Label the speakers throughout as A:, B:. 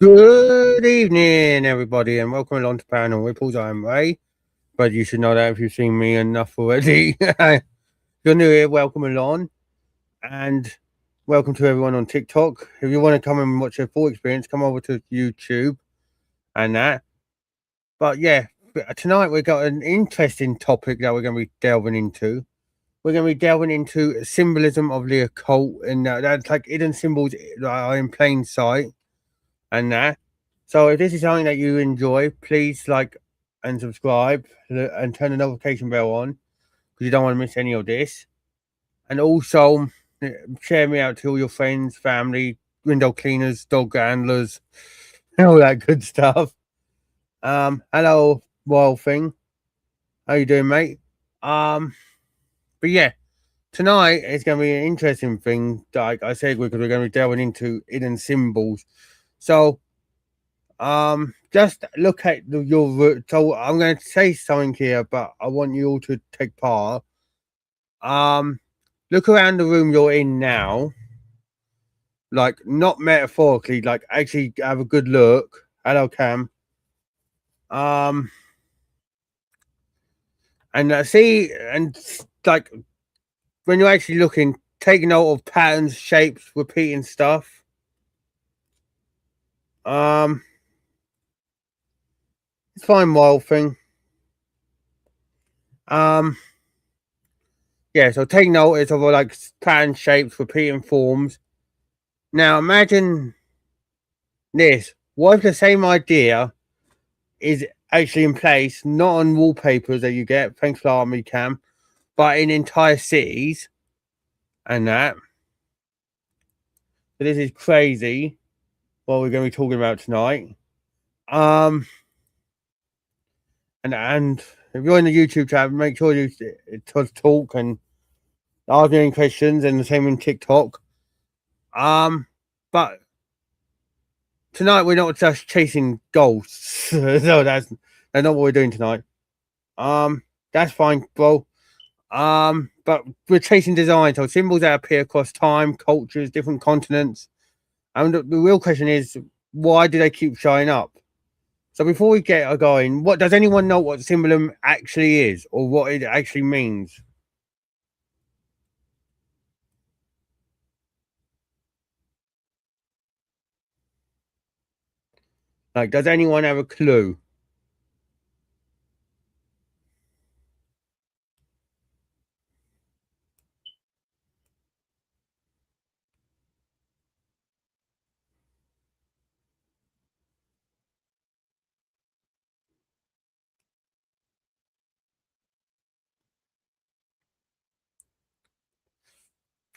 A: Good evening, everybody, and welcome along to Paranormal Ripples. I'm Ray, but you should know that if you've seen me enough already. If you're new here, welcome along, and welcome to everyone on TikTok. If you want to come and watch a full experience, come over to YouTube and that. But yeah, tonight we've got an interesting topic that we're going to be delving into. We're going to be delving into symbolism of the occult, and that's like hidden symbols that are in plain sight and that. So if this is something that you enjoy, please like and subscribe and turn the notification bell on because you don't want to miss any of this. And also share me out to all your friends, family, window cleaners, dog handlers, and all that good stuff. Hello, Wild Thing. How you doing, mate? But yeah, tonight is going to be an interesting thing. Like I said, because we're going to be delving into hidden symbols. So just look at your. So I'm going to say something here, but I want you all to take part. Look around the room you're in now, like not metaphorically, like actually have a good look. Hello, Cam. Um, and see, and like when you're actually looking, take note of patterns, shapes, repeating stuff. It's fine, Wild Thing. Yeah, so take notice of like pattern shapes, repeating forms. Now imagine this. What if the same idea is actually in place, not on wallpapers that you get, thanks for Army Cam, but in entire cities and that. So this is crazy what we're going to be talking about tonight. And if you're in the YouTube chat, make sure you talk and ask me any questions, and the same in TikTok. But tonight we're not just chasing ghosts. No, that's not what we're doing tonight. That's fine, bro. But we're chasing design, so symbols that appear across time, cultures, different continents. And the real question is, why do they keep showing up? So before we get going, what does anyone know what symbolism actually is, or what it actually means? Like, does anyone have a clue?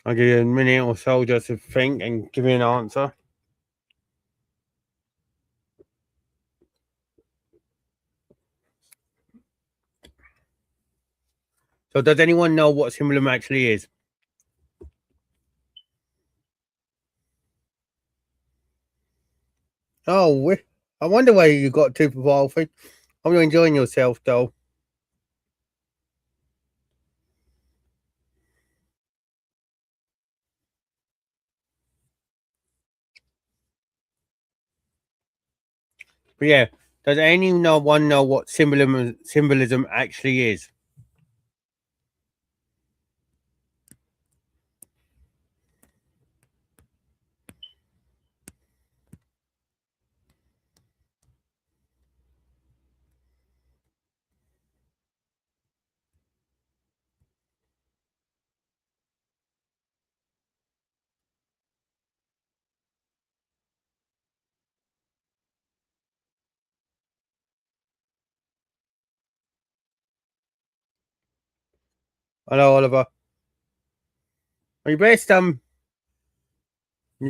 A: I'll give you a minute or so just to think and give me an answer. So does anyone know what symbolism actually is? Oh, I wonder where you got to for Alfie. Hope you're enjoying yourself, though. But yeah, does anyone know what symbolism actually is? Hello, Oliver. You best you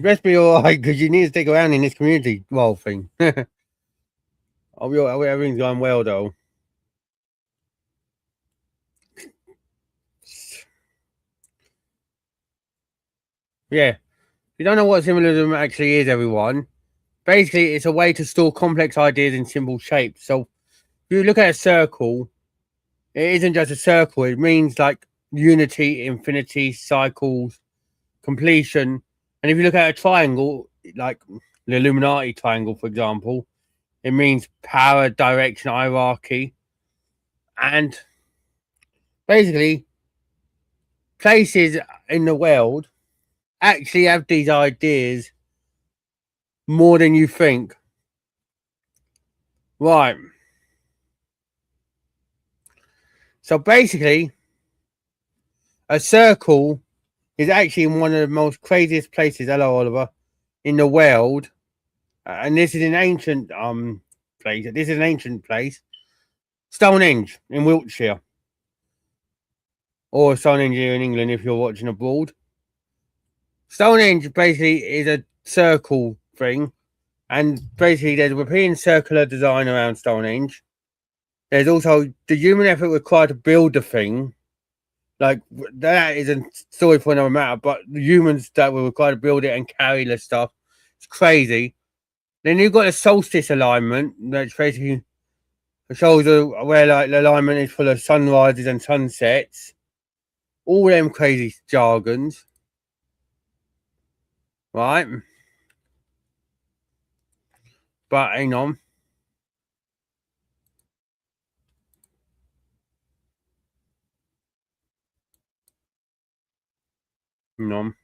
A: best be all right because you need to stick around in this community role thing. Everything's going well though. Yeah, if you don't know what symbolism actually is, everyone. Basically, it's a way to store complex ideas in simple shapes. So, if you look at a circle, it isn't just a circle. It means like unity, infinity, cycles, completion. And if you look at a triangle, like the Illuminati triangle, for example. It means power, direction, hierarchy, and basically places in the world actually have these ideas more than you think. Right. So basically, a circle is actually in one of the most craziest places, hello Oliver, in the world. And this is an ancient place. This is an ancient place. Stonehenge in Wiltshire. Or Stonehenge here in England if you're watching abroad. Stonehenge basically is a circle thing. And basically there's a repeating circular design around Stonehenge. There's also the human effort required to build the thing. Like, that is a story for another matter, but the humans that were required to build it and carry the stuff, it's crazy. Then you've got a solstice alignment, which basically shows where like the alignment is full of sunrises and sunsets. All them crazy jargons. Right? But hang on. Hang on.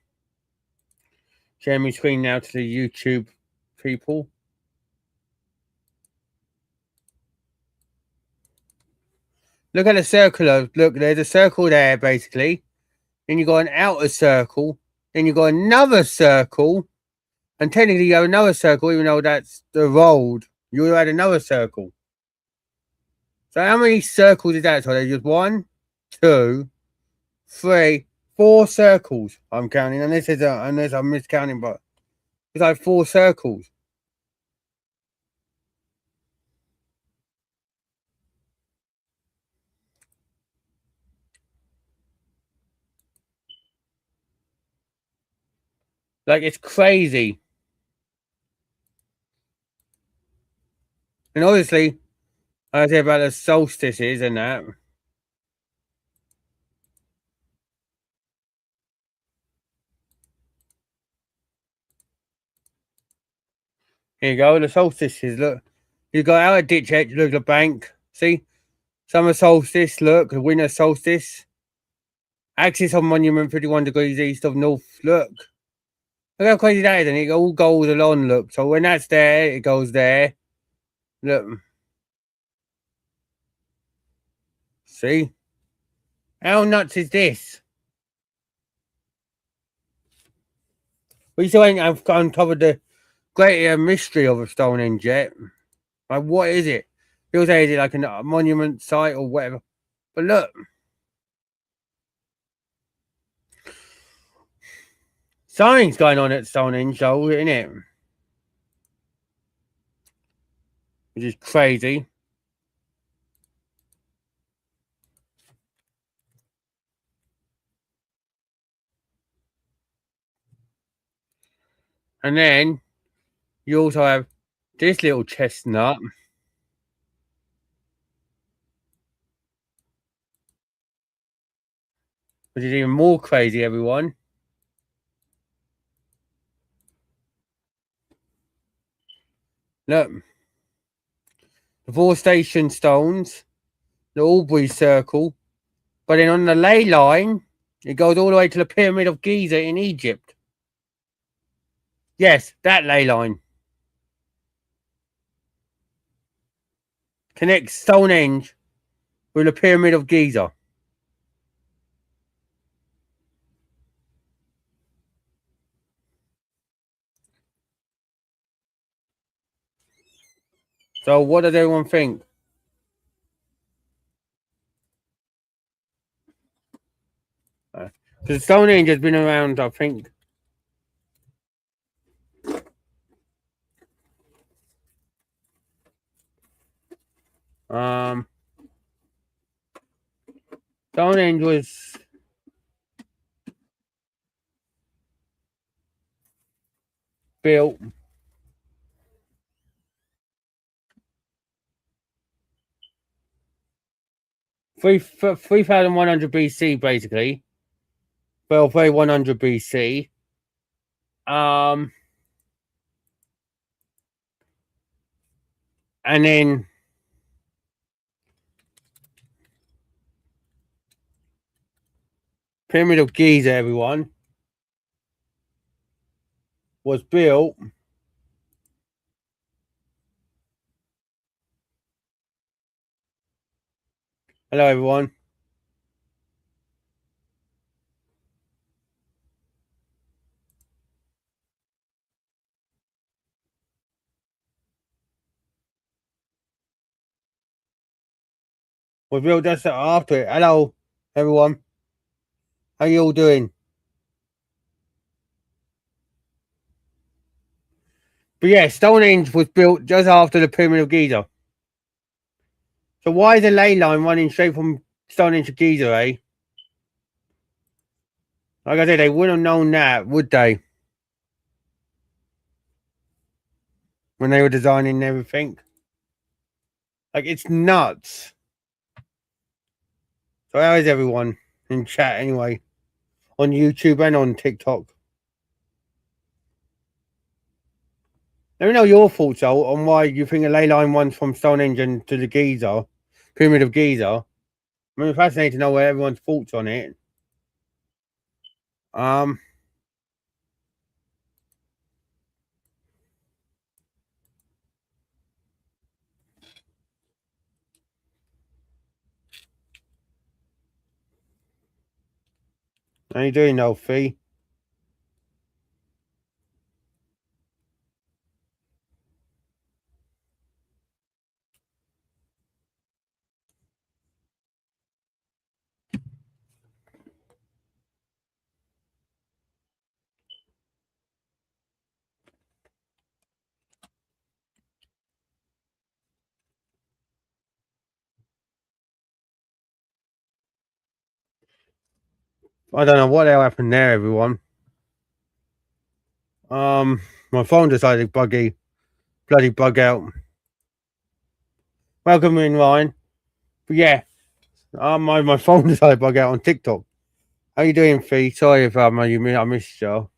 A: Share my screen now to the YouTube people. Look at the circular. Look, there's a circle there, basically. Then you got an outer circle. Then you got another circle. And technically you have another circle, even though that's the road. You would have had another circle. So how many circles is that? So there's just 1, 2, 3, 4 circles. I'm counting, unless I'm miscounting, but it's like 4 circles. Like, it's crazy. And obviously, I say about the solstices and that. Here you go, the solstices. Look, you got out of ditch edge. Look at the bank. See, summer solstice. Look, the winter solstice. Axis of monument 51 degrees east of north. Look, look how crazy that is, and it all goes along. Look, so when that's there, it goes there. Look, see, how nuts is this? We still ain't uncovered the greater mystery of a Stonehenge yet. Like, what is it? People say, is it like a monument site or whatever? But look, something's going on at Stonehenge, though, isn't it? Which is crazy. And then you also have this little chestnut, which is even more crazy, everyone. Look, the 4 station stones, the Albury circle, but then on the ley line, it goes all the way to the Pyramid of Giza in Egypt. Yes, that ley line connects Stonehenge with the Pyramid of Giza. So what does everyone think? Because Stonehenge has been around, I think. Stonehenge was built 3100 BC, basically. Well, 100 BC. And then Pyramid of Giza, everyone, was built hello everyone. Was built just after it. Hello everyone. How you all doing? But yeah, Stonehenge was built just after the Pyramid of Giza. So why is the ley line running straight from Stonehenge to Giza, eh? Like I said, they wouldn't have known that, would they? When they were designing everything. Like, it's nuts. So how is everyone in chat anyway? On YouTube and on TikTok. Let me know your thoughts though on why you think a ley line runs from Stonehenge to the Giza, Pyramid of Giza. I mean, it's fascinating to know where everyone's thoughts on it. How you doing though, Fee? I don't know what the hell happened there, everyone. My phone decided to bloody bug out. Welcome in, Ryan. But yeah, my phone decided to bug out on TikTok. How you doing, Fee? Sorry if I missed you.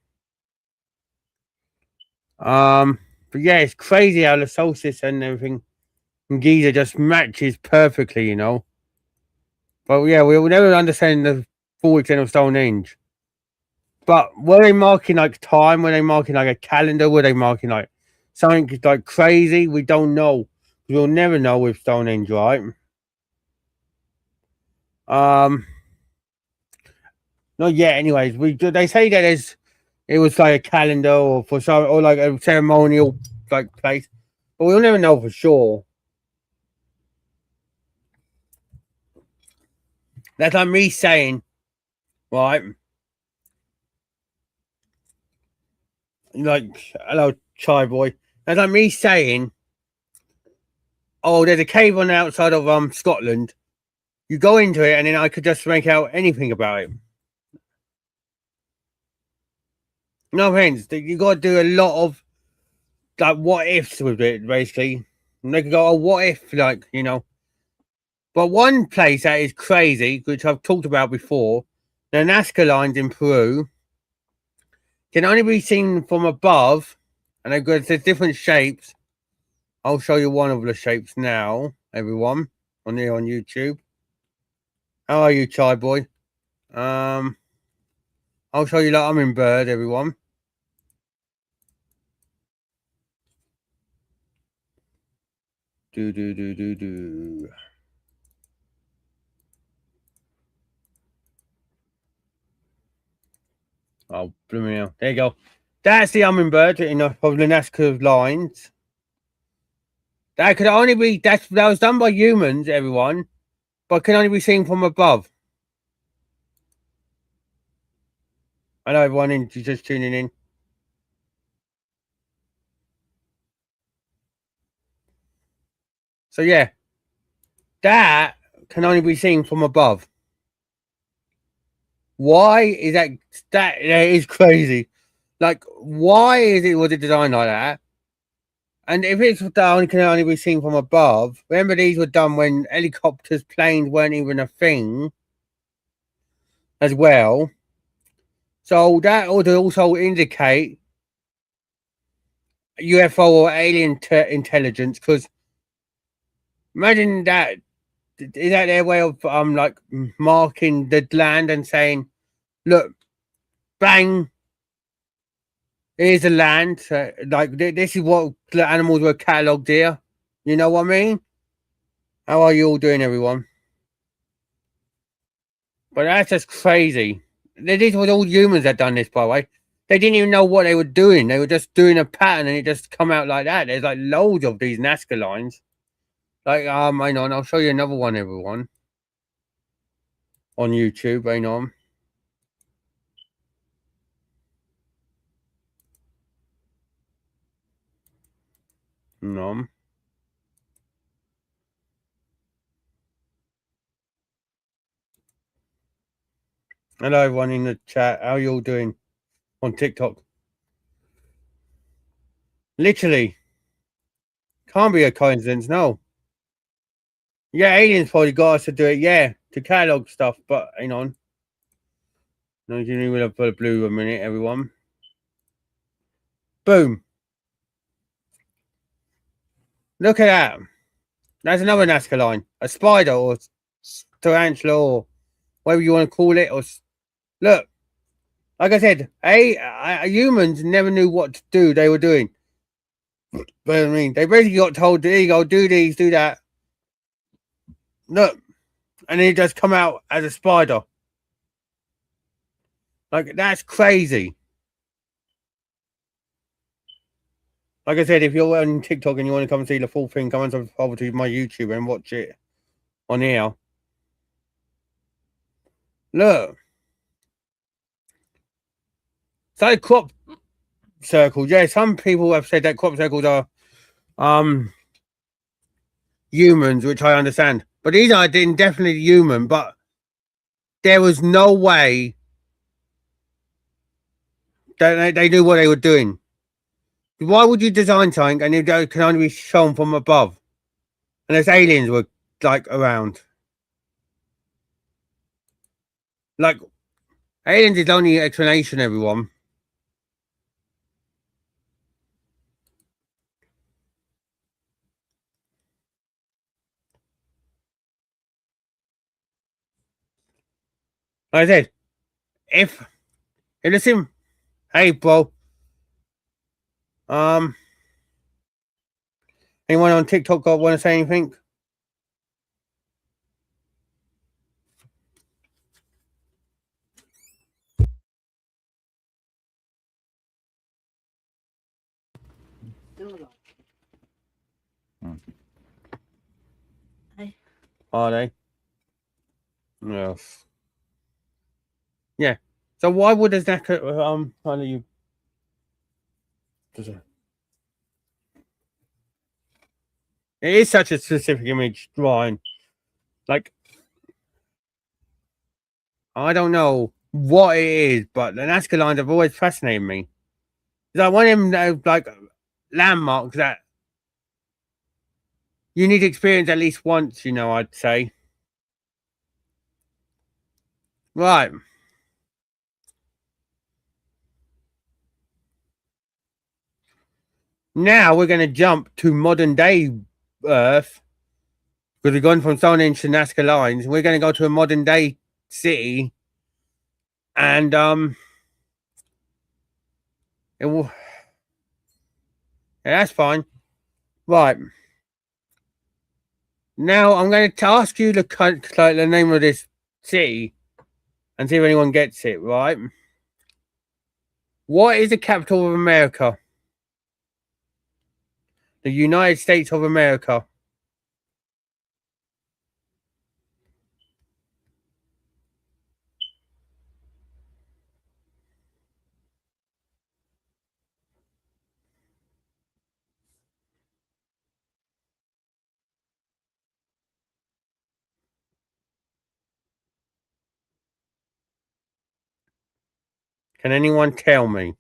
A: But yeah, it's crazy how the solstice and everything in Giza just matches perfectly, you know. But yeah, we'll never understand the full extent of Stonehenge. But were they marking like time? Were they marking like a calendar? Were they marking like something like crazy? We don't know. We'll never know with Stonehenge, right? Not yet. Anyways, they say that it was like a calendar or for some or like a ceremonial like place, but we'll never know for sure. That's like me saying, right? Like, hello, Chai Boy. That's like me saying, oh, there's a cave on the outside of Scotland. You go into it, and then I could just make out anything about it. No offense, you got to do a lot of like what ifs with it, basically. And they could go, oh, what if, like, you know. But one place that is crazy, which I've talked about before, the Nazca lines in Peru can only be seen from above, and they've got different shapes. I'll show you one of the shapes now, everyone, on YouTube. How are you, Chai Boy? I'll show you that hummingbird, everyone. Do. Oh, blooming hell. There you go. That's the hummingbird in the Nazca lines. That could only be that was done by humans, everyone, but can only be seen from above. I know everyone just tuning in. So yeah, that can only be seen from above. Why is that? That is crazy. Like, why was it designed like that? And if it's done, can only be seen from above. Remember, these were done when helicopters, planes weren't even a thing, as well. So that would also indicate UFO or alien intelligence, because Imagine that. Is that their way of like marking the land and saying, "Look, bang, here's the land. Like this is what the animals were catalogued here." You know what I mean? How are you all doing, everyone? But that's just crazy. This was all humans that done this, by the way. They didn't even know what they were doing. They were just doing a pattern, and it just come out like that. There's like loads of these Nazca lines. Like hang on, I'll show you another one, everyone, on YouTube. Hang on. No. Hello, everyone in the chat. How you all doing on TikTok? Literally, can't be a coincidence. No. Yeah, aliens probably got us to do it. Yeah, to catalog stuff. But hang on. No, you will have put a blue a minute, everyone. Boom. Look at that. That's another Nazca line. A spider or tarantula or whatever you want to call it. Or look, like I said, humans never knew what to do. They were doing. But I mean, they basically got told, "There you go, do these, do that." Look, and then it just come out as a spider. Like that's crazy. Like I said, if you're on TikTok and you want to come and see the full thing, come on over to my YouTube and watch it on here. Look. So crop circles, yeah. Some people have said that crop circles are humans, which I understand. But these are definitely human, but there was no way that they knew what they were doing. Why would you design something and it can only be shown from above? Unless aliens were like around. Like aliens is the only explanation, everyone. Like I said, if listen, hey bro. Anyone on TikTok want to say anything? Are they? Yes. Yeah. So why would a Zaka kind of you? It is such a specific image drawing. Like I don't know what it is, but the Nazca lines have always fascinated me. It's like one of them like landmarks that you need to experience at least once. You know, I'd say. Right. Now we're going to jump to modern day Earth because we've gone from Stonehenge to Nazca lines. We're going to go to a modern day city, and it will. Yeah, that's fine. Right. Now I'm going to ask you the name of this city and see if anyone gets it. Right. What is the capital of America? The United States of America. Can anyone tell me?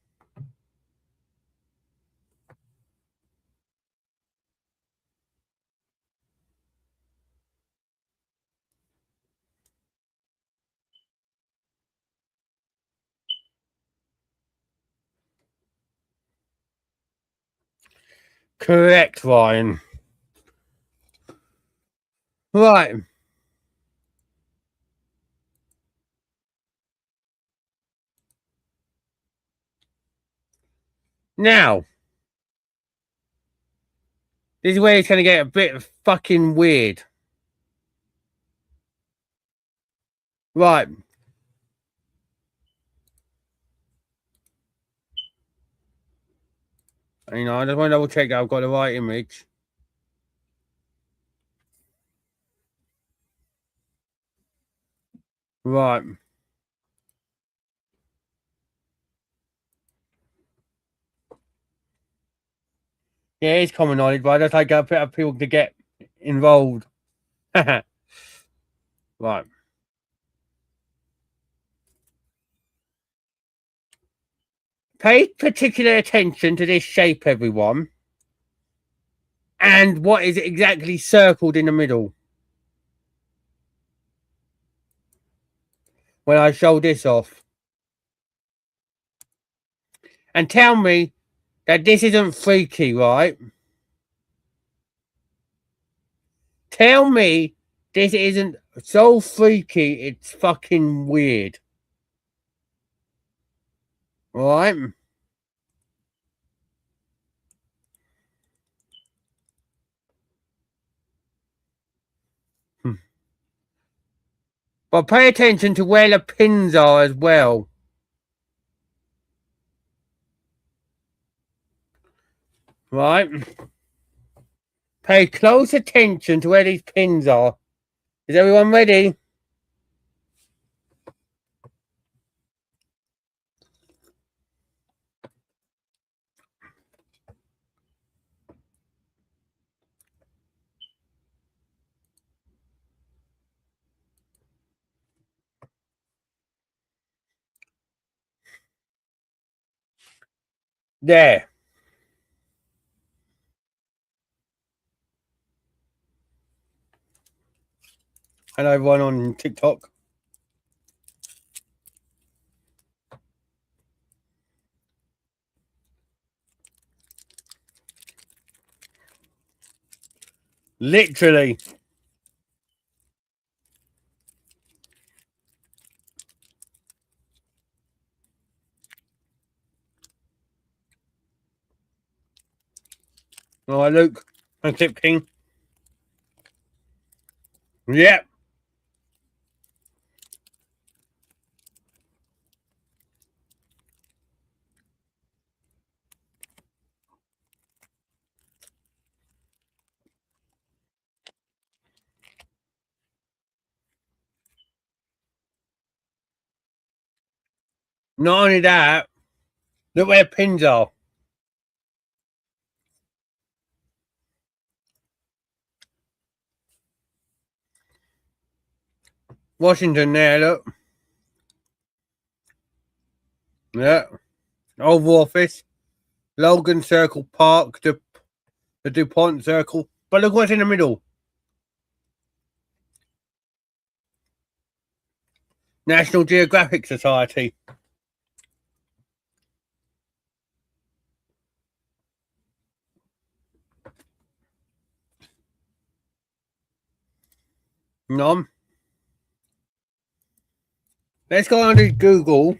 A: Correct, Ryan. Right. Now, this is where it's going to get a bit fucking weird. Right. You know, I just want to double check that I've got the right image. Right. Yeah, it's common knowledge, but I just like a bit of people to get involved. Right. Pay particular attention to this shape, everyone. And what is exactly circled in the middle? When I show this off. And tell me that this isn't freaky, right? Tell me this isn't so freaky, it's fucking weird. Right? But pay attention to where the pins are as well. Right? Pay close attention to where these pins are. Is everyone ready? There. Hello, everyone on TikTok. Literally. All right, Luke. And Clip King. Yep. Not only that, look where the pins are. Washington there, look. Yeah. Oval Office. Logan Circle Park. The DuPont Circle. But look what's in the middle. National Geographic Society. No. Let's go on to Google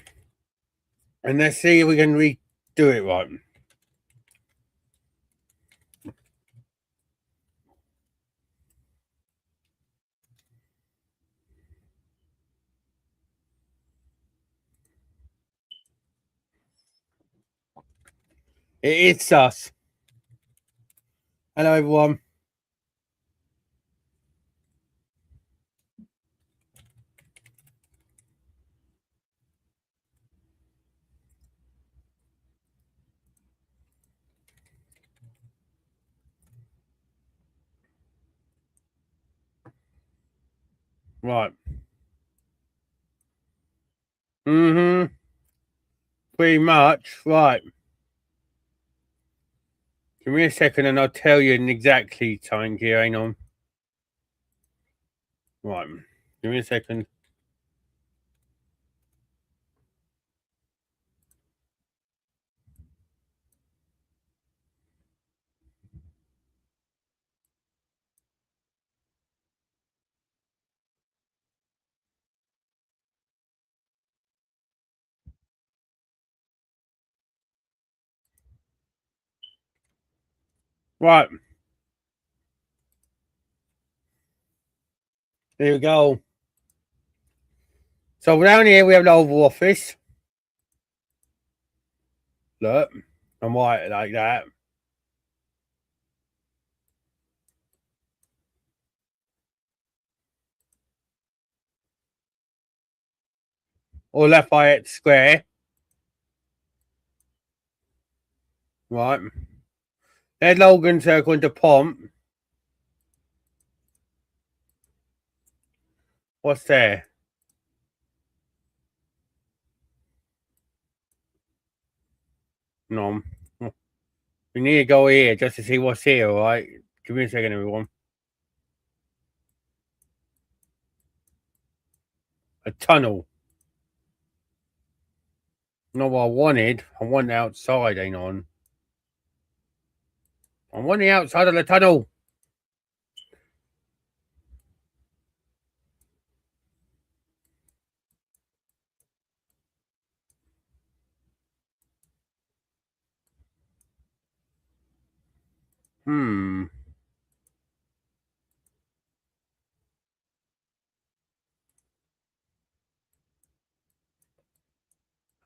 A: and let's see if we can redo it right. It is sus. Hello, everyone. Right. Mm-hmm. Pretty much. Right. Give me a second and I'll tell you exactly time here. Hang on. Right. Give me a second. Right. There we go. So down here we have the Oval Office. Look, I'm white like that. Or Lafayette Square. Right. There's Logan Circle into Pomp. What's there? No. We need to go here just to see what's here, alright? Give me a second, everyone. A tunnel. Not what I wanted. I want the outside, ain't on. I want the outside of the tunnel.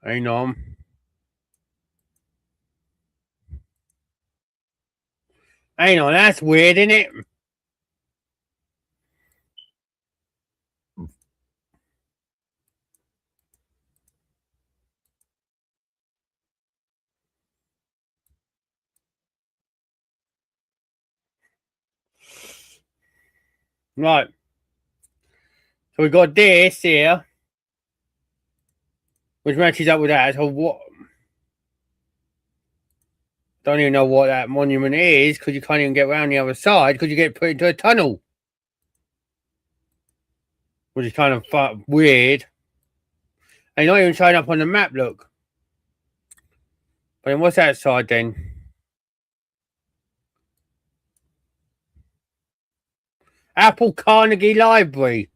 A: Hang on. Hang on, that's weird, isn't it? Right. So we got this here, which matches up with that. So what? Don't even know what that monument is because you can't even get around the other side because you get put into a tunnel, which is kind of weird. And not even showing up on the map. Look. But then what's that side then? Apple Carnegie Library.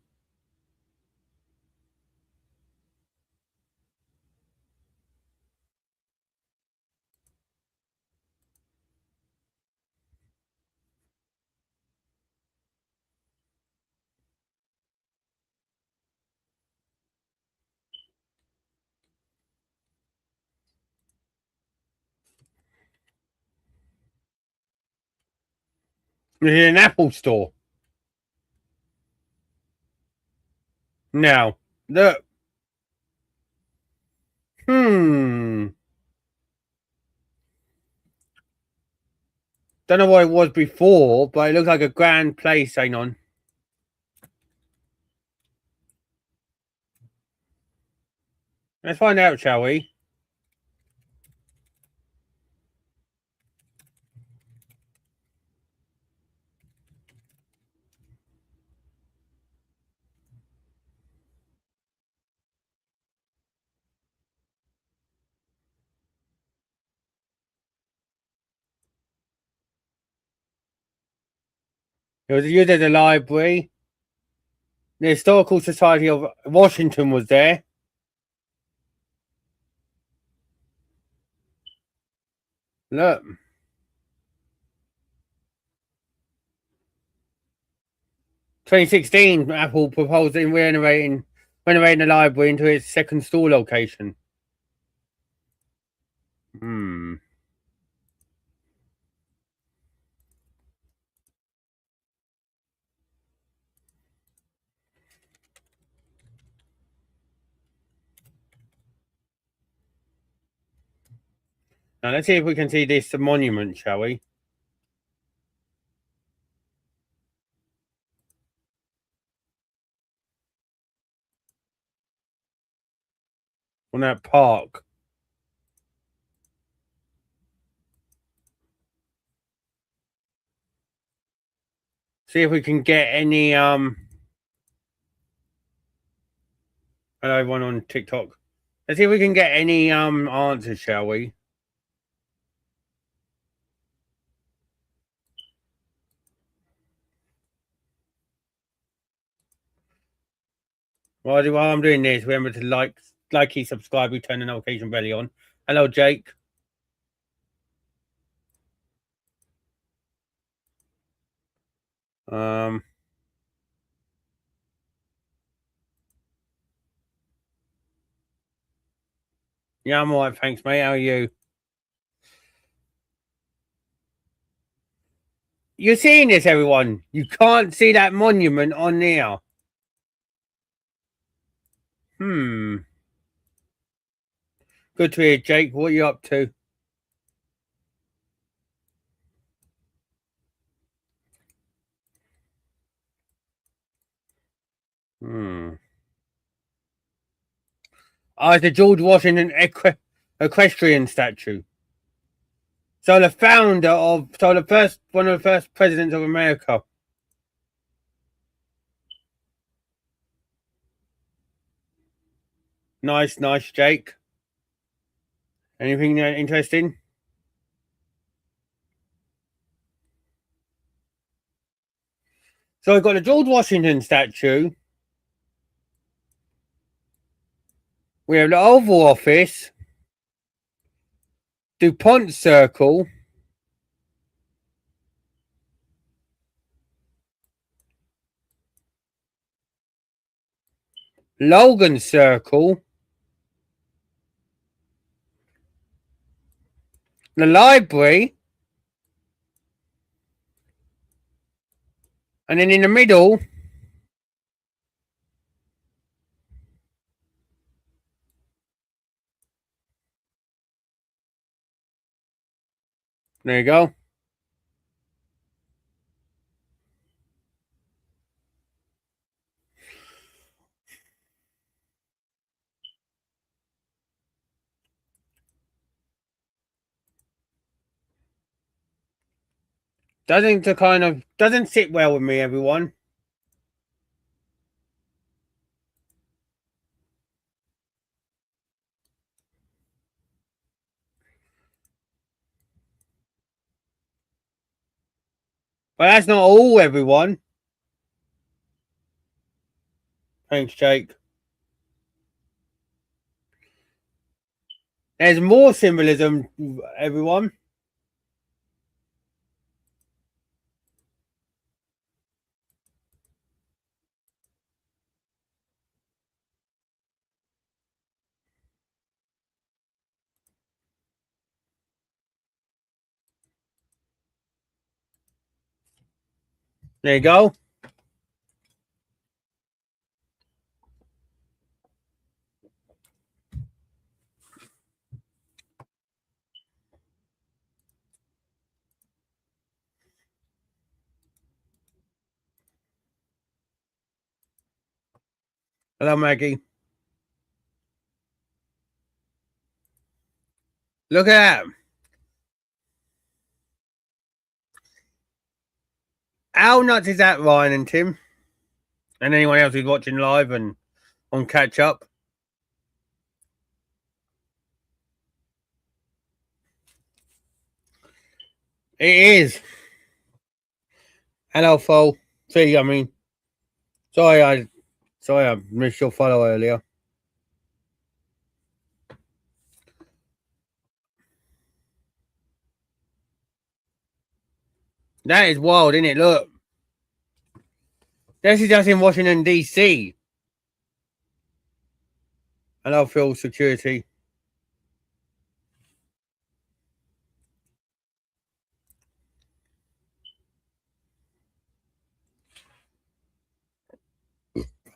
A: This is an Apple store. Now, look. Don't know what it was before, but it looks like a grand place, hang on. Let's find out, shall we? It was used as a library. The Historical Society of Washington was there. Look. 2016, Apple proposed in renovating the library into its second store location. Now let's see if we can see this monument, shall we? On that park. See if we can get any hello everyone on TikTok. Let's see if we can get any answers, shall we? While I'm doing this, remember to like, subscribe, turn the notification bell on. Hello, Jake. Um, yeah, I'm alright, thanks, mate. How are you? You're seeing this, everyone. You can't see that monument on there. Hmm. Good to hear, Jake. What are you up to? Hmm. Oh, it's the George Washington equestrian statue. So the founder of, so the first, one of the first presidents of America. Nice, nice, Jake. Anything interesting? So we've got the George Washington statue. We have the Oval Office, DuPont Circle, Logan Circle, the library, and then in the middle, there you go. Doesn't sit well with me, everyone. But that's not all, everyone. Thanks, Jake. There's more symbolism, everyone. There you go. Hello, Maggie. Look at that. How nuts is that, Ryan and Tim? And anyone else who's watching live and on catch up? It is. Hello, Phil. See, I mean, sorry, I missed your follow earlier. That is wild, isn't it? Look, this is just in Washington D.C. Hello, Phil. Security.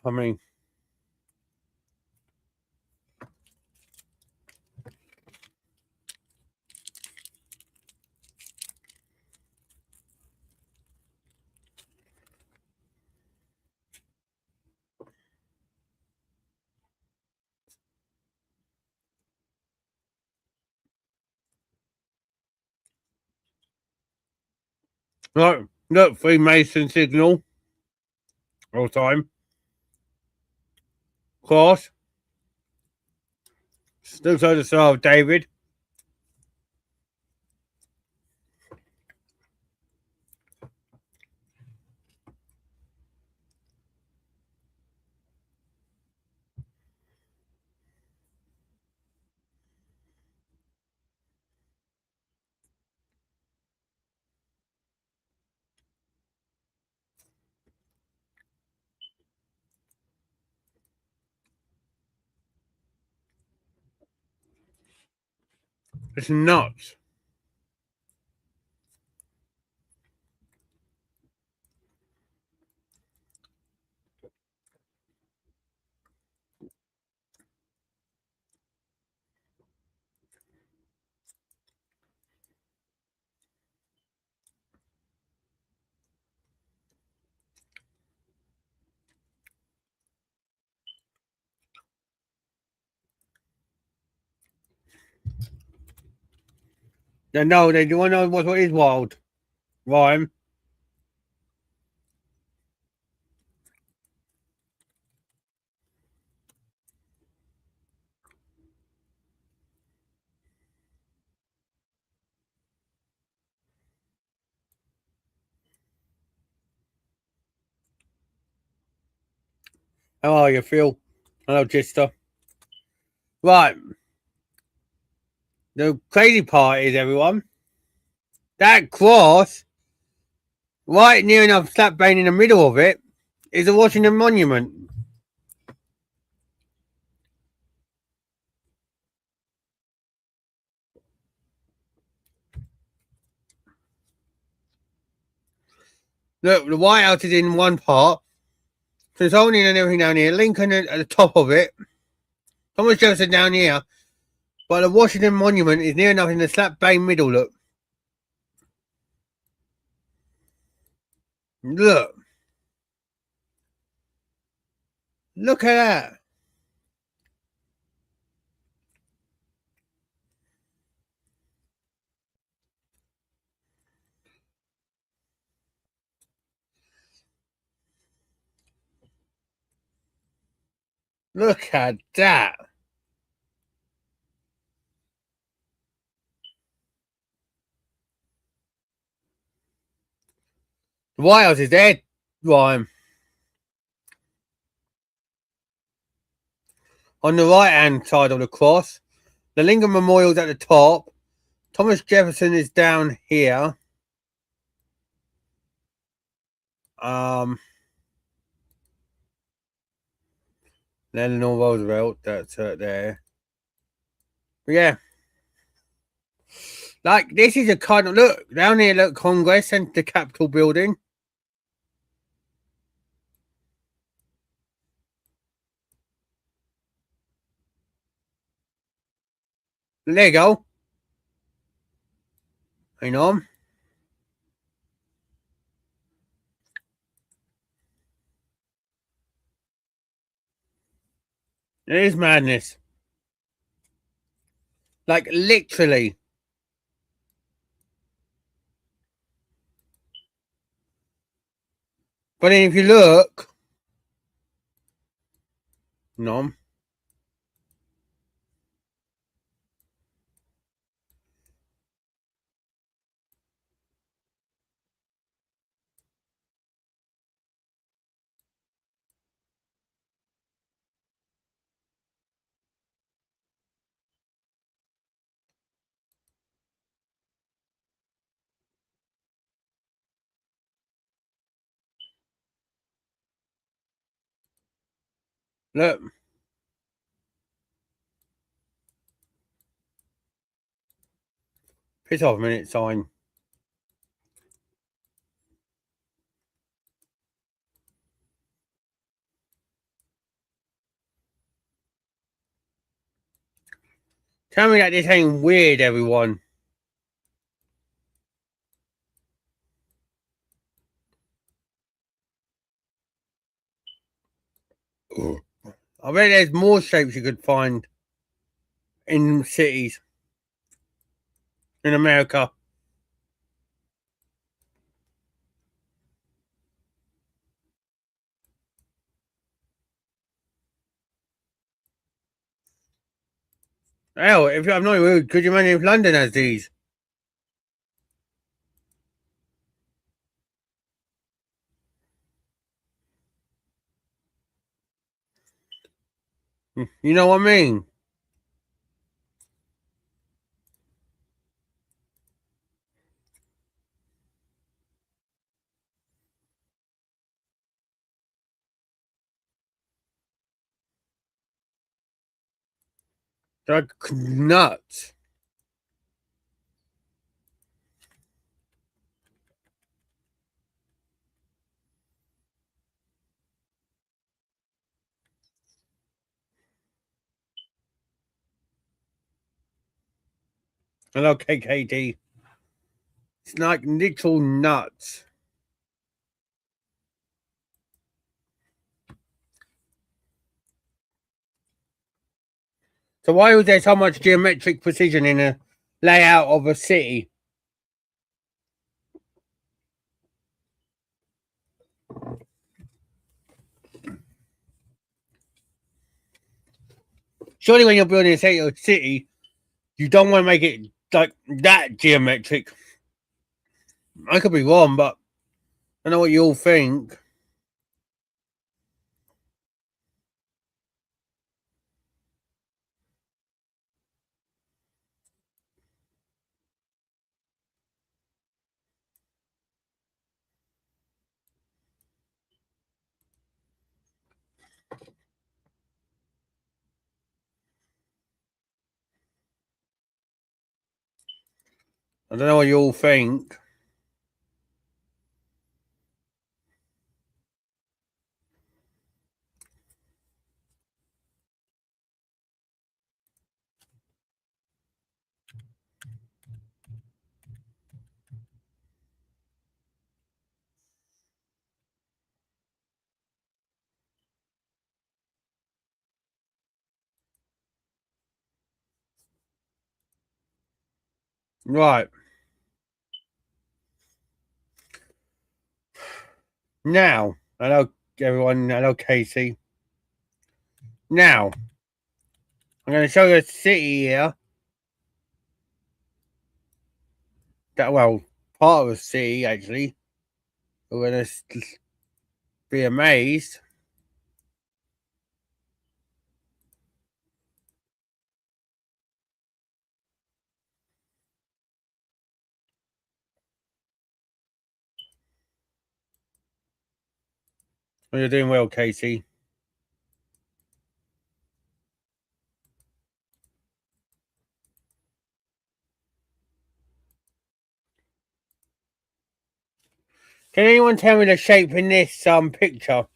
A: I mean, look, Freemason signal all time. Cross. Still so the Star of David. It's nuts. No, they do want to know what is wild. Rhyme. How are you, Phil? Hello, Chester. Right. The crazy part is, everyone, that cross, right near enough slap bang in the middle of it, is a Washington Monument. Look, the White House is in one part, Smithsonian and everything down here, Lincoln at the top of it, Thomas Jefferson down here, but the Washington Monument is near enough in the slap bang middle. Look. Look. Look at that. Look at that. The White House is there, Ryan. On the right hand side of the cross, the Lincoln Memorial's at the top. Thomas Jefferson is down here. Eleanor Roosevelt, that's there. But yeah. Like, this is a kind of look down here, look, Congress and the Capitol building. There you go. Hang on. It is madness. Like, literally. But then if you look, no. Look. Piss off a minute, sign. Tell me that this ain't weird, everyone. I bet there's more shapes you could find in cities in America. Hell, if I'm not rude, could you imagine if London has these? You know what I mean? Like nuts. Hello, KKD. It's like little nuts. So why was there so much geometric precision in the layout of a city? Surely when you're building a city, you don't want to make it like that geometric. I could be wrong, but I know what you all think. I don't know what you all think. Right. Now, hello everyone, hello Casey. Now, I'm going to show you a city here. That, well, part of a city actually. We're going to be amazed. Well, you're doing well, Casey. Can anyone tell me the shape in this picture?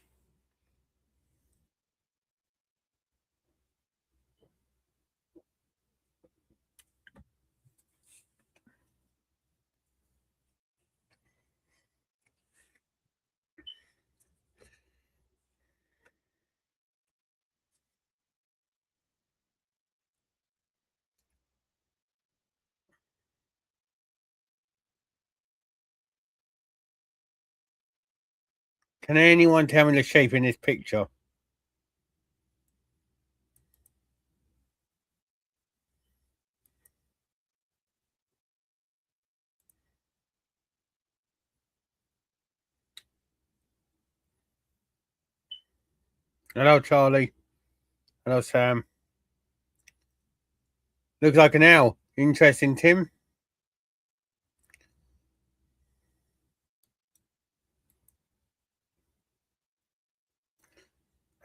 A: Can anyone tell me the shape in this picture? Hello, Charlie. Hello, Sam. Looks like an owl. Interesting, Tim.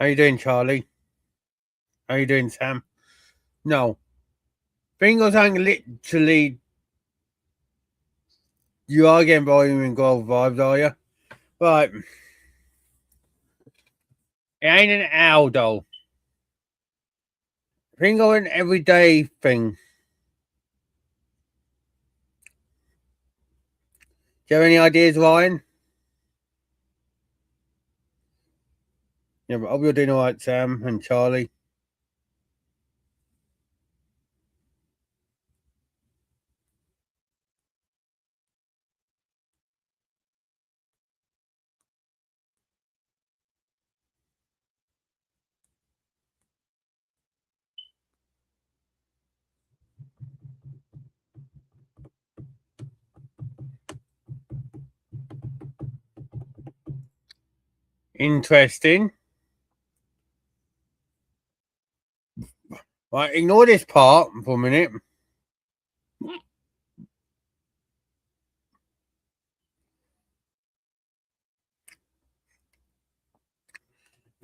A: How you doing, Charlie? How you doing, Sam? No. Bingo's saying literally you are getting volume and gold vibes, are you? Right. It ain't an owl though. Bingo an everyday thing. Do you have any ideas, Ryan? Yeah, but I hope you're doing alright, Sam and Charlie. Interesting. Right, ignore this part for a minute.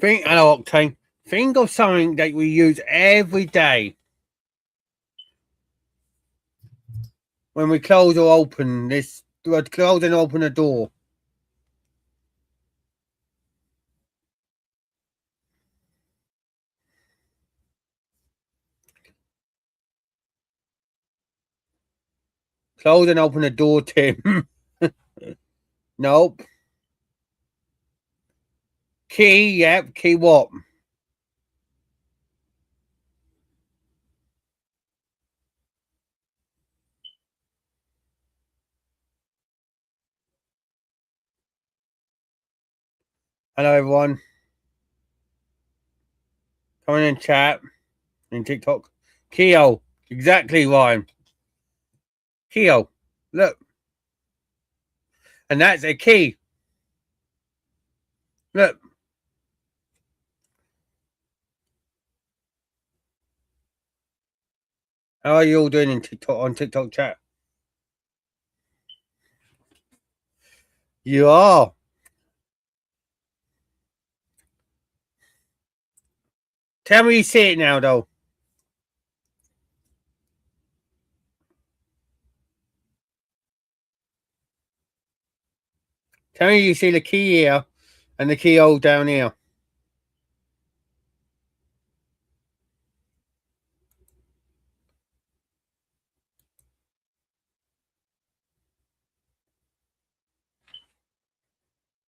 A: Hello, Octane. Think of something that we use every day when we close or open this. Close and open a door. Close and open the door, Tim. Nope. Key, yep. Key what? Hello, everyone. Come in and chat in TikTok. Keo. Exactly, Ryan. Keo. Look. And that's a key. Look. How are you all doing in TikTok on TikTok chat? You are. Tell me you see it now, though. Tell me you see the key here and the keyhole down here.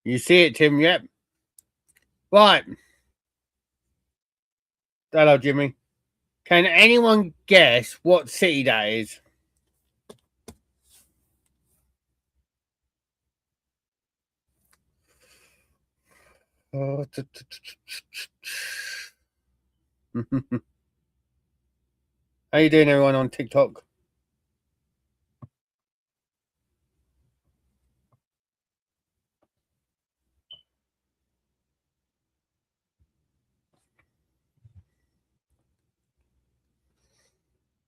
A: You see it, Tim? Yep. Right. Hello, Jimmy. Can anyone guess what city that is? Oh, how you doing, everyone on TikTok?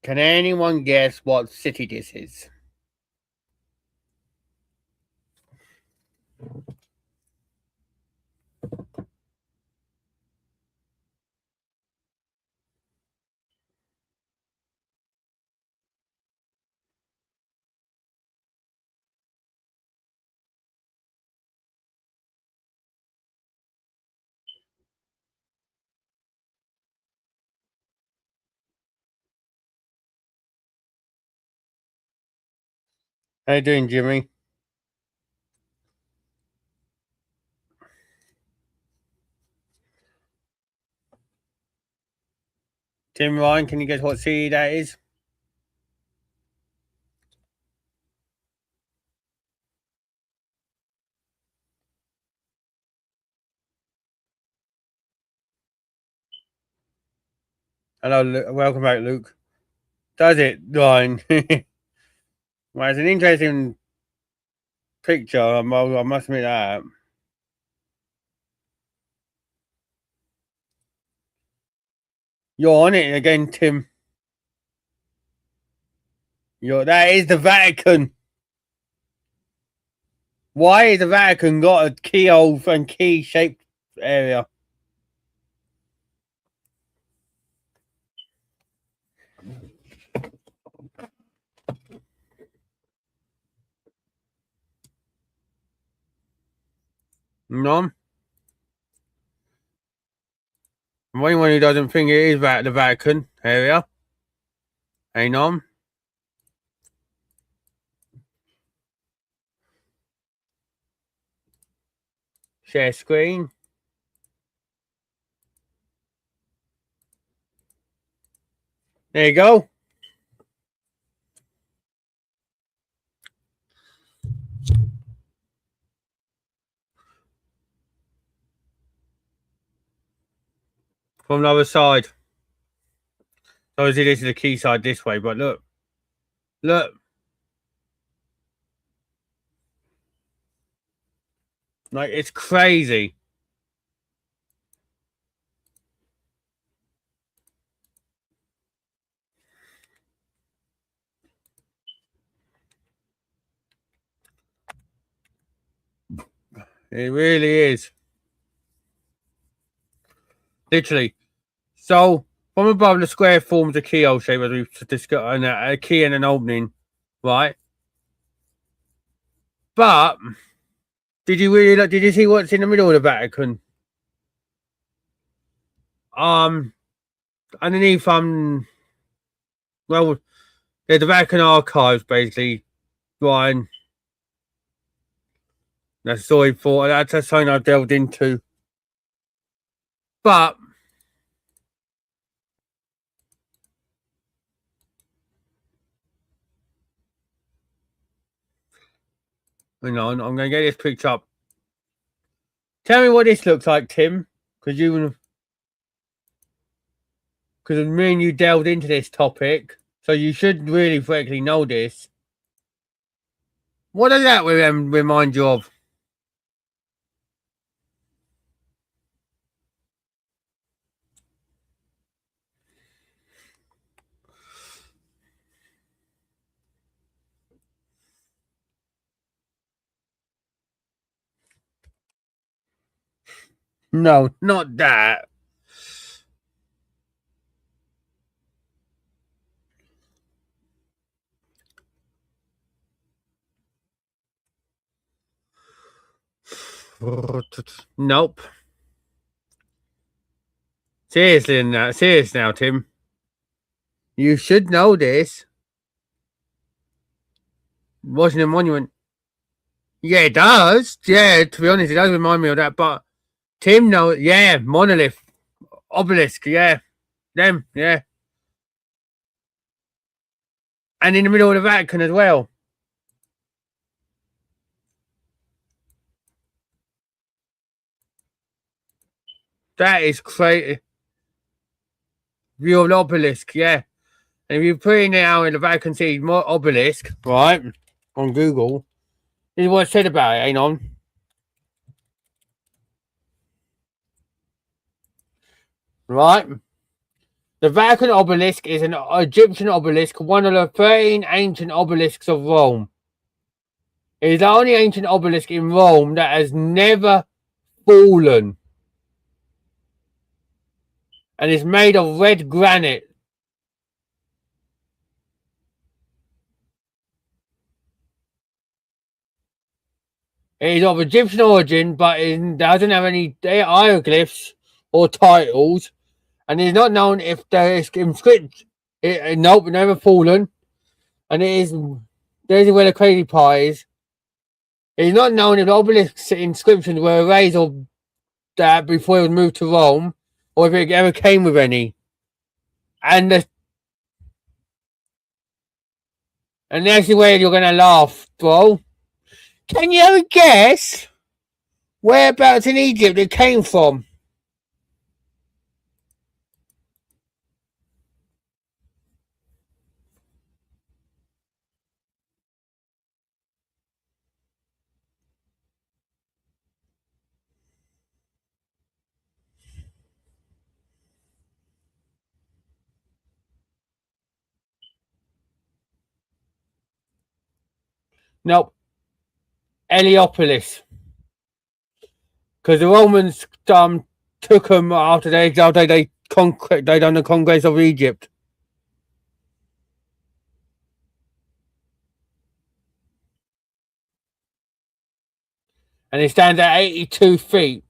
A: Can anyone guess what city this is? How you doing, Jimmy? Tim Ryan, can you guess what city that is? Hello, Luke. Welcome back, Luke. Does it, Ryan? Well, it's an interesting picture. I must admit that. You're on it again, Tim. That is the Vatican. Why has the Vatican got a keyhole and key shaped area? No. For anyone who doesn't think it is the Vatican area, hang on. Share screen. There you go. From the other side. So obviously this is the key side this way, but look. Look. Like, it's crazy. It really is. Literally. So, from above, the square forms a keyhole shape, as we've discussed, and a key and an opening, right? But, did you see what's in the middle of the Vatican? Underneath, well, there's the Vatican archives, basically. Brian. That's all he thought. That's something I delved into. But hang on, I'm going to get this picked up. Tell me what this looks like, Tim, because me and you delved into this topic, so you should really correctly know this. What does that remind you of? No, not that. Nope. Seriously now, Tim. You should know this. Washington Monument. Yeah, it does. Yeah, to be honest, it does remind me of that. But Tim knows. Yeah, monolith, obelisk. Yeah, them. Yeah, and in the middle of the Vatican as well. That is crazy. View of the obelisk. Yeah, and if you put in now in the Vatican City obelisk, right, on Google, this is what it said about it. Ain't on. Right. The Vatican obelisk is an Egyptian obelisk, one of the 13 ancient obelisks of Rome. It is the only ancient obelisk in Rome that has never fallen. And is made of red granite. It is of Egyptian origin, but it doesn't have any hieroglyphs or titles. And it is not known if there is inscription. Nope, never fallen. And it is. There's where the crazy part is. It is not known if the obelisk's inscriptions were erased or that before it was moved to Rome, or if it ever came with any. And that's the way you're going to laugh, bro. Can you ever guess whereabouts in Egypt it came from? Nope. Heliopolis. Because the Romans took them after they done the Congress of Egypt. And it stands at 82 feet.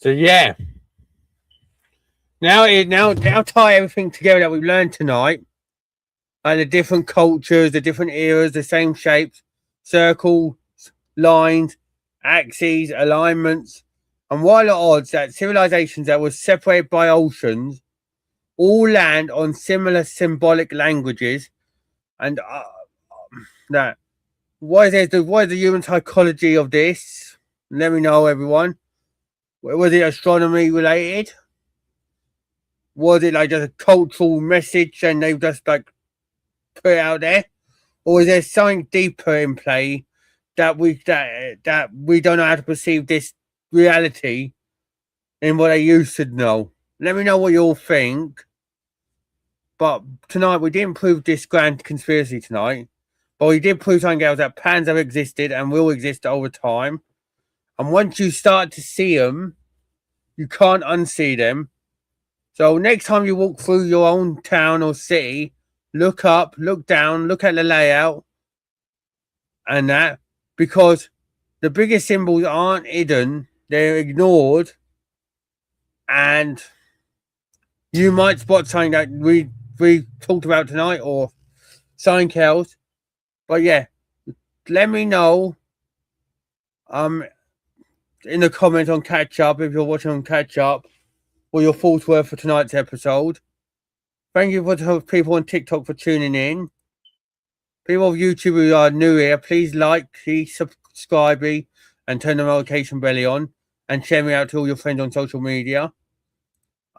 A: So yeah. Now tie everything together that we've learned tonight. And the different cultures, the different eras, the same shapes, circles, lines, axes, alignments. And what are the odds that civilizations that were separated by oceans all land on similar symbolic languages? And that what is the human psychology of this? Let me know, everyone. Was it astronomy related? Was it like just a cultural message and they've just like put it out there? Or is there something deeper in play that we don't know how to perceive this reality in what they used to know. Let me know what you all think. But tonight we didn't prove this grand conspiracy tonight. But we did prove something else, that plans have existed and will exist over time. And once you start to see them, you can't unsee them. So next time you walk through your own town or city, look up, look down, look at the layout and that, because the biggest symbols aren't hidden, they're ignored, and you might spot something that we talked about tonight or something else. But yeah, let me know in the comments on Catch Up, if you're watching on Catch Up, what your thoughts were for tonight's episode. Thank you for the people on TikTok for tuning in. People of YouTube who are new here, please like, please subscribe, and turn the notification bell on, and share me out to all your friends on social media.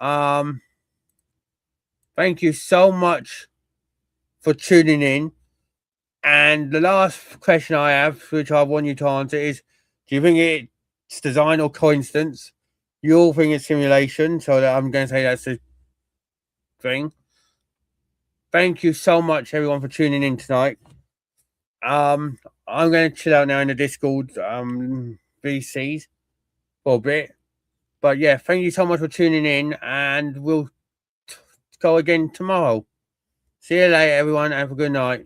A: Thank you so much for tuning in. And the last question I have, which I want you to answer, is: do you think it's design or coincidence? You all think it's simulation, so I'm going to say that's the thing. Thank you so much, everyone, for tuning in tonight. I'm going to chill out now in the Discord VCs for a bit. But yeah, thank you so much for tuning in, and we'll go again tomorrow. See you later, everyone. Have a good night.